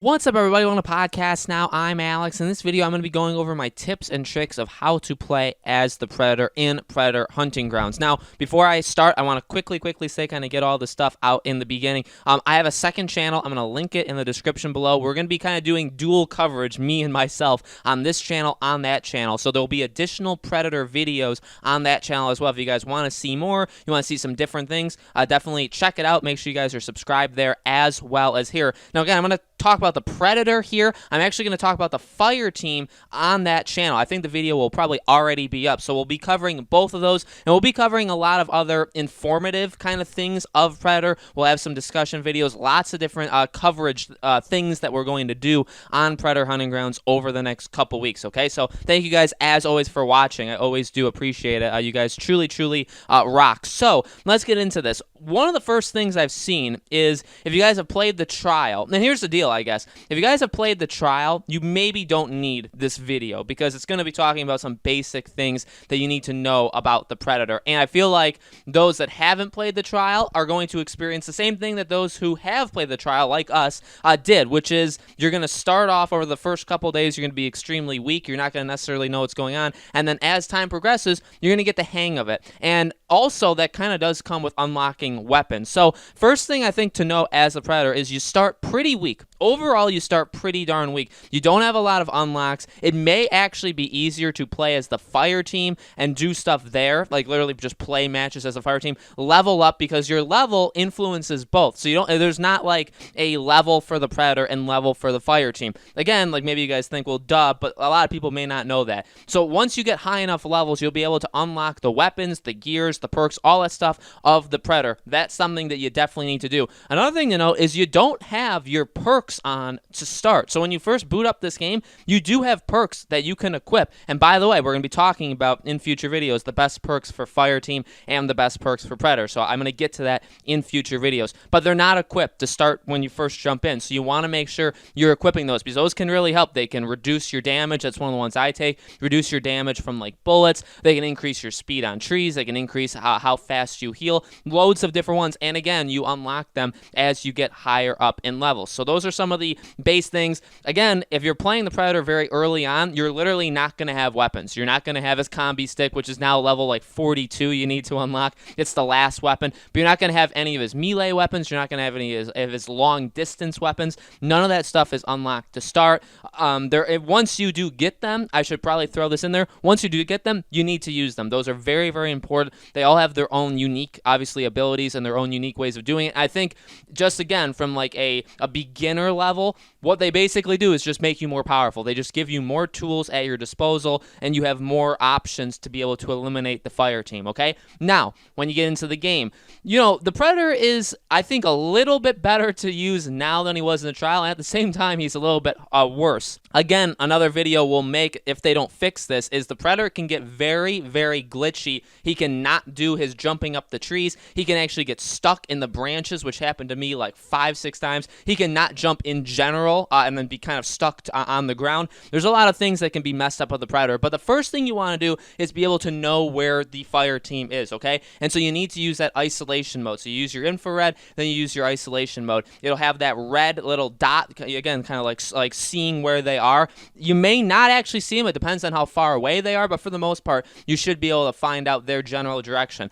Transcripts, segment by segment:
What's up, everybody? On a podcast now. I'm Alex. In this video, I'm going to be going over my tips and tricks of how to play as the Predator in Predator Hunting Grounds. Now, before I start, I want to quickly say, kind of get all the stuff out in the beginning. I have a second channel. I'm going to link it in the description below. We're going to be kind of doing dual coverage, me and myself, on this channel, on that channel. So there'll be additional Predator videos on that channel as well. If you guys want to see more, you want to see some different things, definitely check it out. Make sure you guys are subscribed there as well as here. Now, again, I'm going to talk about the Predator here. I'm actually going to talk about the Fire Team on that channel. I think the video will probably already be up, so we'll be covering both of those, and we'll be covering a lot of other informative kind of things of Predator. We'll have some discussion videos, lots of different coverage things that we're going to do on Predator Hunting Grounds over the next couple weeks, okay? So thank you guys, as always, for watching. I always do appreciate it. You guys truly rock. So let's get into this. One of the first things I've seen is if you guys have played the trial, and here's the deal, I guess. If you guys have played the trial, you maybe don't need this video because it's going to be talking about some basic things that you need to know about the Predator. And I feel like those that haven't played the trial are going to experience the same thing that those who have played the trial, like us, did, which is you're going to start off over the first couple days, you're going to be extremely weak, you're not going to necessarily know what's going on, and then as time progresses, you're going to get the hang of it. And also, that kind of does come with unlocking weapons. So, first thing I think to know as a Predator is you start pretty weak. Overall, you start pretty darn weak. You don't have a lot of unlocks. It may actually be easier to play as the Fire Team and do stuff there, like literally just play matches as a Fire Team. Level up because your level influences both. So there's not like a level for the Predator and level for the Fire Team. Again, like maybe you guys think, well, duh, but a lot of people may not know that. So once you get high enough levels, you'll be able to unlock the weapons, the gears, the perks, all that stuff of the Predator. That's something that you definitely need to do. Another thing to know is you don't have your perks on to start. So when you first boot up this game, you do have perks that you can equip. And by the way, we're going to be talking about in future videos the best perks for Fire Team and the best perks for Predator. So I'm going to get to that in future videos. But they're not equipped to start when you first jump in. So you want to make sure you're equipping those because those can really help. They can reduce your damage. That's one of the ones I take. Reduce your damage from like bullets. They can increase your speed on trees. They can increase how fast you heal. Loads of different ones. And again, you unlock them as you get higher up in levels. So those are some of the base things. Again, if you're playing the Predator very early on, you're literally not going to have weapons. You're not going to have his combi stick, which is now level like 42 you need to unlock. It's the last weapon. But you're not going to have any of his melee weapons. You're not going to have any of his long distance weapons. None of that stuff is unlocked to start. Once you do get them, I should probably throw this in there. Once you do get them, you need to use them. Those are very important. They all have their own unique, obviously, abilities and their own unique ways of doing it. I think just again, from like a beginner level, what they basically do is just make you more powerful. They just give you more tools at your disposal, and you have more options to be able to eliminate the Fire Team, okay? Now, when you get into the game, the Predator is, I think, a little bit better to use now than he was in the trial, and at the same time, he's a little bit worse. Again, another video we'll make if they don't fix this is the Predator can get very glitchy. He can not do his jumping up the trees. He can actually get stuck in the branches, which happened to me like 5-6 times. He can not jump in general and then be kind of stuck on the ground. There's a lot of things that can be messed up with the Predator, but the first thing you want to do is be able to know where the Fire Team is, okay? And so you need to use that isolation mode. So you use your infrared, then you use your isolation mode. It'll have that red little dot, again, kind of like seeing where they are. You may not actually see them. It depends on how far away they are, but for the most part, you should be able to find out their general direction.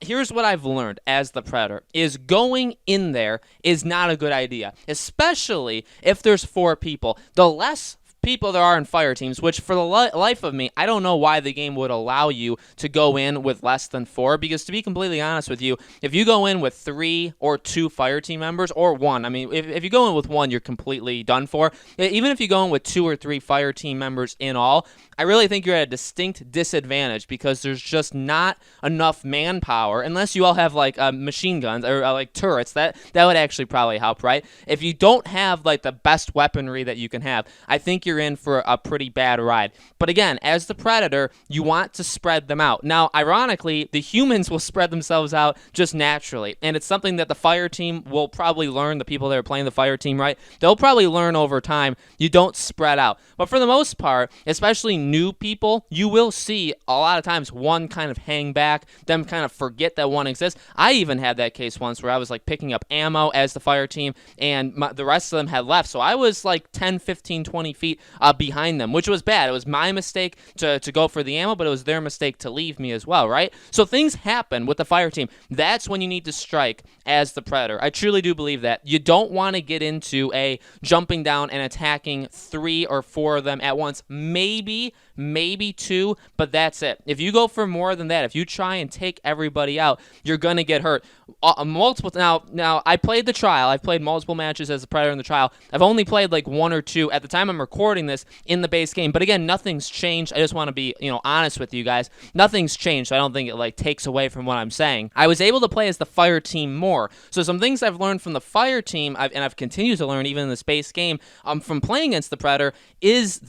Here's what I've learned as the Predator, is going in there is not a good idea, especially if there's 4 people. The less people there are in Fire Teams, which for the life of me, I don't know why the game would allow you to go in with less than 4, because to be completely honest with you, if you go in with 3 or 2 Fire Team members, or 1, I mean, if you go in with 1, you're completely done for. Even if you go in with 2 or 3 Fire Team members in all, I really think you're at a distinct disadvantage because there's just not enough manpower, unless you all have like machine guns or like turrets. That would actually probably help, right? If you don't have like the best weaponry that you can have, I think you're you're in for a pretty bad ride. But again, as the predator, you want to spread them out. Now, ironically, the humans will spread themselves out just naturally, and it's something that the fire team will probably learn. The people that are playing the fire team, right? They'll probably learn over time. You don't spread out. But for the most part, especially new people, you will see a lot of times one kind of hang back, them kind of forget that one exists. I even had that case once where I was like picking up ammo as the fire team, and the rest of them had left. So I was like 10, 15, 20 feet behind them, which was bad. It was my mistake to go for the ammo, but it was their mistake to leave me as well, right? So things happen with the fire team. That's when you need to strike as the predator. I truly do believe that. You don't want to get into a jumping down and attacking 3 or 4 of them at once. Maybe 2, but that's it. If you go for more than that, if you try and take everybody out, you're going to get hurt. Now, I played the trial. I've played multiple matches as a predator in the trial. I've only played like 1 or 2 at the time I'm recording this in the base game. But again, nothing's changed. I just want to be, honest with you guys. Nothing's changed. I don't think it like takes away from what I'm saying. I was able to play as the fire team more. So some things I've learned from the fire team, and I've continued to learn even in this base game from playing against the predator, is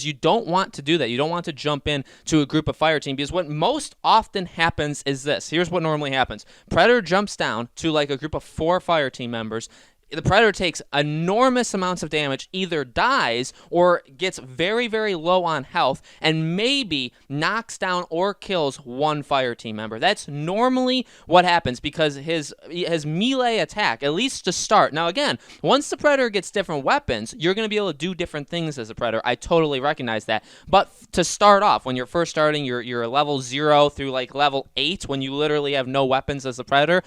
you don't want to do that. You don't want to jump in to a group of fire team, because what most often happens is this. Here's what normally happens. Predator jumps down to like a group of 4 fire team members. The predator takes enormous amounts of damage, either dies or gets very, very low on health, and maybe knocks down or kills 1 fire team member. That's normally what happens, because his melee attack, at least to start. Now again, once the predator gets different weapons, you're going to be able to do different things as a predator. I totally recognize that. But to start off, when you're first starting, you're level 0 through like level 8, when you literally have no weapons as a predator,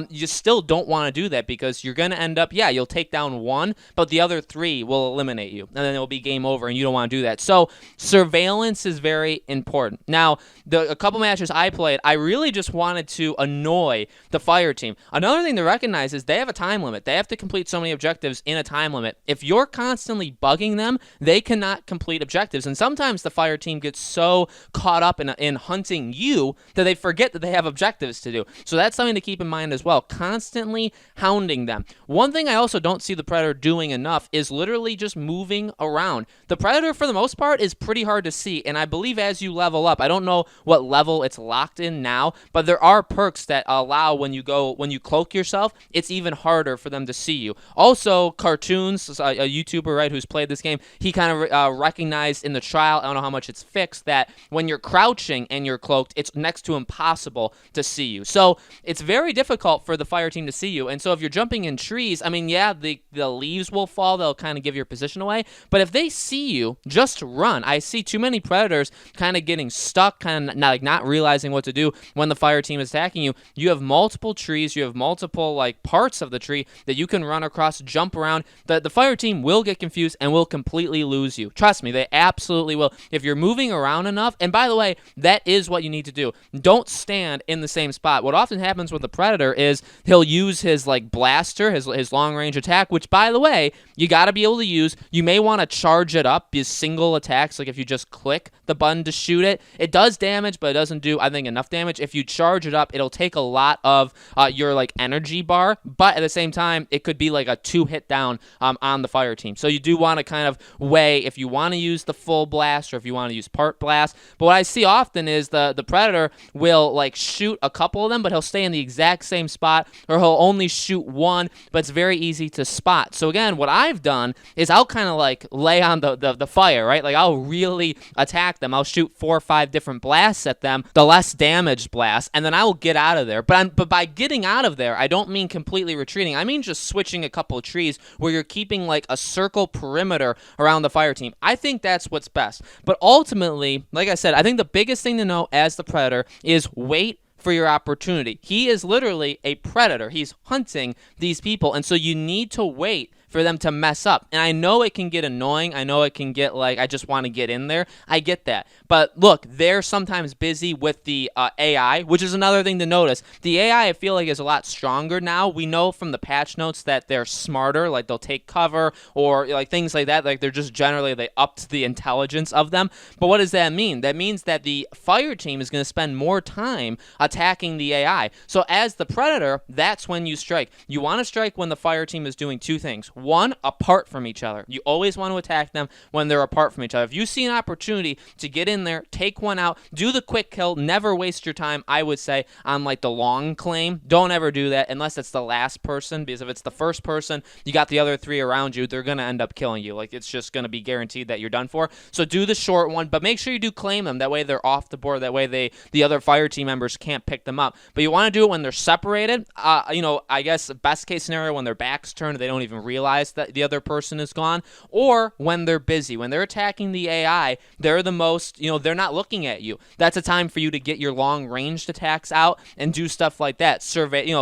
you still don't want to do that, because you're going to end up, you'll take down 1, but the other 3 will eliminate you, and then it'll be game over, and you don't want to do that. So surveillance is very important. Now, a couple matches I played, I really just wanted to annoy the fire team. Another thing to recognize is they have a time limit. They have to complete so many objectives in a time limit. If you're constantly bugging them, they cannot complete objectives, and sometimes the fire team gets so caught up in hunting you that they forget that they have objectives to do. So that's something to keep in mind as well. Constantly hounding them. One thing I also don't see the predator doing enough is literally just moving around. The predator, for the most part, is pretty hard to see, and I believe as you level up, I don't know what level it's locked in now, but there are perks that allow when you cloak yourself, it's even harder for them to see you. Also, Cartoons, a YouTuber, right, who's played this game, he kind of recognized in the trial, I don't know how much it's fixed, that when you're crouching and you're cloaked, it's next to impossible to see you. So it's very difficult for the fire team to see you, and so if you're jumping in trees, I mean, yeah, the leaves will fall. They'll kind of give your position away. But if they see you, just run. I see too many predators kind of getting stuck, kind of not realizing what to do when the fire team is attacking you. You have multiple trees. You have multiple like parts of the tree that you can run across, jump around. The fire team will get confused and will completely lose you. Trust me, they absolutely will. If you're moving around enough, and by the way, that is what you need to do. Don't stand in the same spot. What often happens with the predator is he'll use his like blaster, his long range attack, which by the way, you got to be able to use. You may want to charge it up, these single attacks, like if you just click the button to shoot it. It does damage, but it doesn't do, I think, enough damage. If you charge it up, it'll take a lot of your like energy bar, but at the same time, it could be like a 2-hit down on the fire team. So you do want to kind of weigh if you want to use the full blast or if you want to use part blast. But what I see often is the predator will like shoot a couple of them, but he'll stay in the exact same spot, or he'll only shoot 1, but it's very easy to spot. So again, what I've done is I'll kind of like lay on the fire, right? Like I'll really attack them. I'll shoot 4 or 5 different blasts at them, the less damaged blast, and then I will get out of there. But by getting out of there, I don't mean completely retreating. I mean just switching a couple of trees where you're keeping like a circle perimeter around the fire team. I think that's what's best. But ultimately, like I said, I think the biggest thing to know as the predator is wait for your opportunity. He is literally a predator. He's hunting these people, and so you need to wait for them to mess up. And I know it can get annoying. I know it can get like, I just want to get in there. I get that. But look, they're sometimes busy with the AI, which is another thing to notice. The AI, I feel like, is a lot stronger now. We know from the patch notes that they're smarter, like they'll take cover or like things like that. Like they're just generally, they upped the intelligence of them. But what does that mean? That means that the fire team is going to spend more time attacking the AI. So as the predator, that's when you strike. You want to strike when the fire team is doing 2 things. One, apart from each other. You always want to attack them when they're apart from each other. If you see an opportunity to get in there, take one out, do the quick kill, never waste your time, I would say, on like the long claim. Don't ever do that unless it's the last person, because if it's the first person, you got the other three around you, they're going to end up killing you. Like, it's just going to be guaranteed that you're done for. So do the short one, but make sure you do claim them. That way they're off the board. That way the other fire team members can't pick them up. But you want to do it when they're separated. I guess best case scenario when their back's turned, they don't even realize that the other person is gone, or when they're busy. When they're attacking the AI, they're the most, they're not looking at you. That's a time for you to get your long-ranged attacks out and do stuff like that.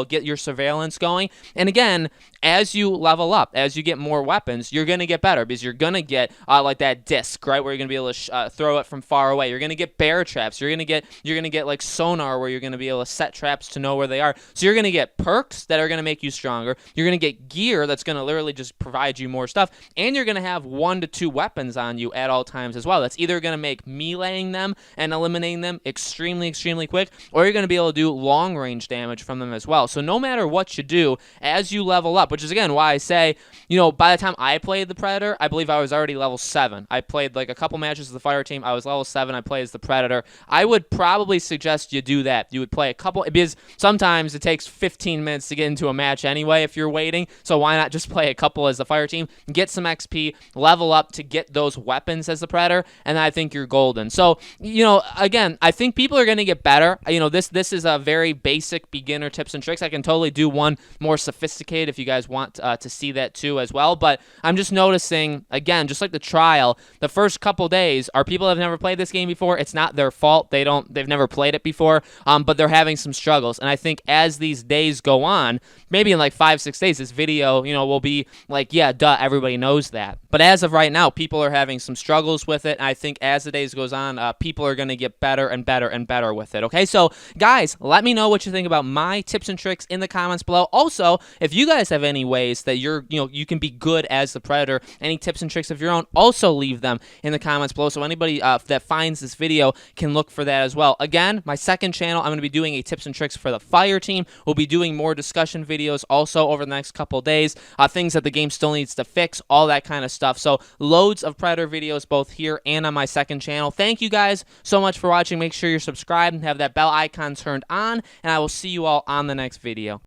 Get your surveillance going. And again, as you level up, as you get more weapons, you're going to get better, because you're going to get like that disc, right, where you're going to be able to throw it from far away. You're going to get bear traps. You're going to get like sonar, where you're going to be able to set traps to know where they are. So you're going to get perks that are going to make you stronger. You're going to get gear that's going to literally just provide you more stuff, and you're going to have 1 to 2 weapons on you at all times as well. That's either going to make meleeing them and eliminating them extremely, extremely quick, or you're going to be able to do long-range damage from them as well. So no matter what you do, as you level up, which is again why I say, by the time I played the Predator, I believe I was already level 7. I played like a couple matches as the fire team. I was level 7. I played as the Predator. I would probably suggest you do that. You would play a couple, because sometimes it takes 15 minutes to get into a match anyway if you're waiting. So why not just play a couple as the fire team, get some XP, level up to get those weapons as the Predator, and I think you're golden. So, again, I think people are going to get better. This is a very basic beginner tips and tricks. I can totally do one more sophisticated if you guys want to see that too as well. But I'm just noticing, again, just like the trial, the first couple days are people that have never played this game before. It's not their fault. They've never played it before, but they're having some struggles. And I think as these days go on, maybe in like 5-6 days, this video, will be like, yeah, duh, everybody knows that. But as of right now, people are having some struggles with it. And I think as the days goes on, people are going to get better and better and better with it. Okay, so guys, let me know what you think about my tips and tricks in the comments below. Also, if you guys have any ways that you can be good as the Predator, any tips and tricks of your own, also leave them in the comments below, so anybody that finds this video can look for that as well. Again, my second channel, I'm going to be doing a tips and tricks for the fire team. We'll be doing more discussion videos also over the next couple days, things that the game still needs to fix, all that kind of stuff. So loads of Predator videos both here and on my second channel. Thank you guys so much for watching. Make sure you're subscribed and have that bell icon turned on, and I will see you all on the next video.